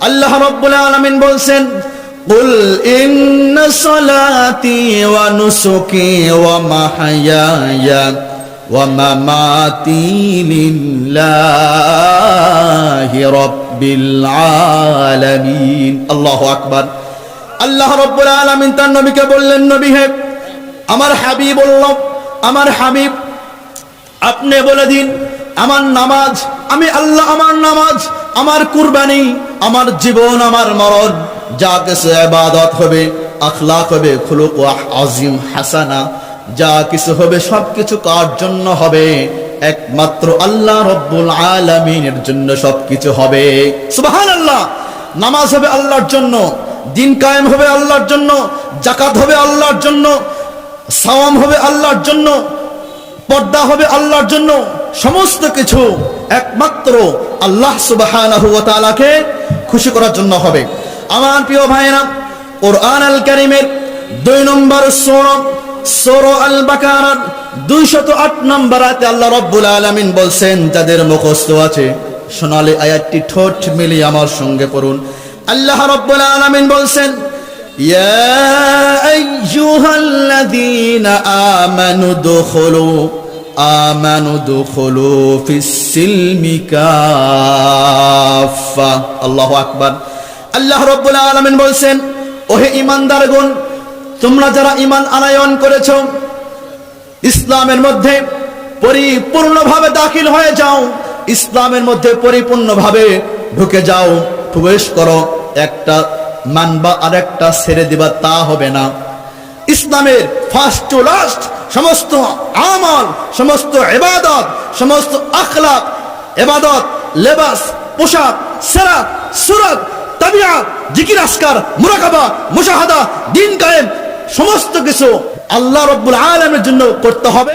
আল্লাহ রাব্বুল আলামিন বলছেন, কুল ইন্না সালাতি ওয়া নুসুকি ওয়া মাহইয়ায়া ওয়া মামাতি লিল্লাহি রাব্বিল আলামিন। আল্লাহু আকবার। আল্লাহ রাব্বুল আলামিন তার নবীকে বললেন, নবী হে, আমার হাবিবুল্লাহ, আমার হাবিব, আপনি বলে দিন, আমার নামাজ, আমি আল্লাহ, আমার নামাজ, আমার কুরবানি, আমার জীবন, আমার মরণ, যা কিছু ইবাদত হবে, আখলাক হবে, খুলুক আজিম হাসানা, যা কিছু হবে সবকিছু কার জন্য হবে? একমাত্র আল্লাহ রাব্বুল আলামিনের জন্য সবকিছু হবে। সুবহানাল্লাহ। নামাজ হবে আল্লাহর জন্য, দিন কায়েম হবে আল্লাহর জন্য, যাকাত হবে আল্লাহর জন্য, সাওয়াম হবে আল্লাহর জন্য, পর্দা হবে আল্লাহর জন্য, সমস্ত কিছু একমাত্র আল্লাহ সুবহানাহু ওয়া তাআলাকে খুশি করার জন্য হবে। আমার প্রিয় ভাইরা, কোরআন আল কারীমের 2 নম্বর সূরা আল বাকারার 208 নম্বর আয়াতে আল্লাহ রাব্বুল আলামিন বলছেন, যাদের মুখস্থ আছে সোনালী আয়াতটি ঠোঁট মিলিয়ে আমার সঙ্গে পড়ুন। আল্লাহ রাব্বুল আলামিন বলছেন, ইয়া আইয়ুহাল্লাযীনা আমানু দুখুলু ফিস সিলমি কাফা। আল্লাহু আকবার। আল্লাহ রাব্বুল আলামিন বলছেন, ওহে ঈমানদারগণ, তোমরা যারা ঈমান আনয়ন করেছো, ইসলামের মধ্যে পরিপূর্ণভাবে দাখিল হয়ে যাও, ইসলামের মধ্যে পরিপূর্ণভাবে ঢুকে যাও, প্রবেশ করো। একটা মানবা আর একটা ছেড়ে দিবা তা হবে না। ইসলামের ফার্স্ট টু লাস্ট সমস্ত আমল, সমস্ত ইবাদত, সমস্ত আখলাক, ইবাদত, লেবাস, পোশাক, সিরাত, সুরাত, তাবিয়াত, জিকির, আসকার, মুরাকাবা, মুশাহাদা, দিন কায়েম, সমস্ত কিছু আল্লাহ রাব্বুল আলামিনের জন্য করতে হবে।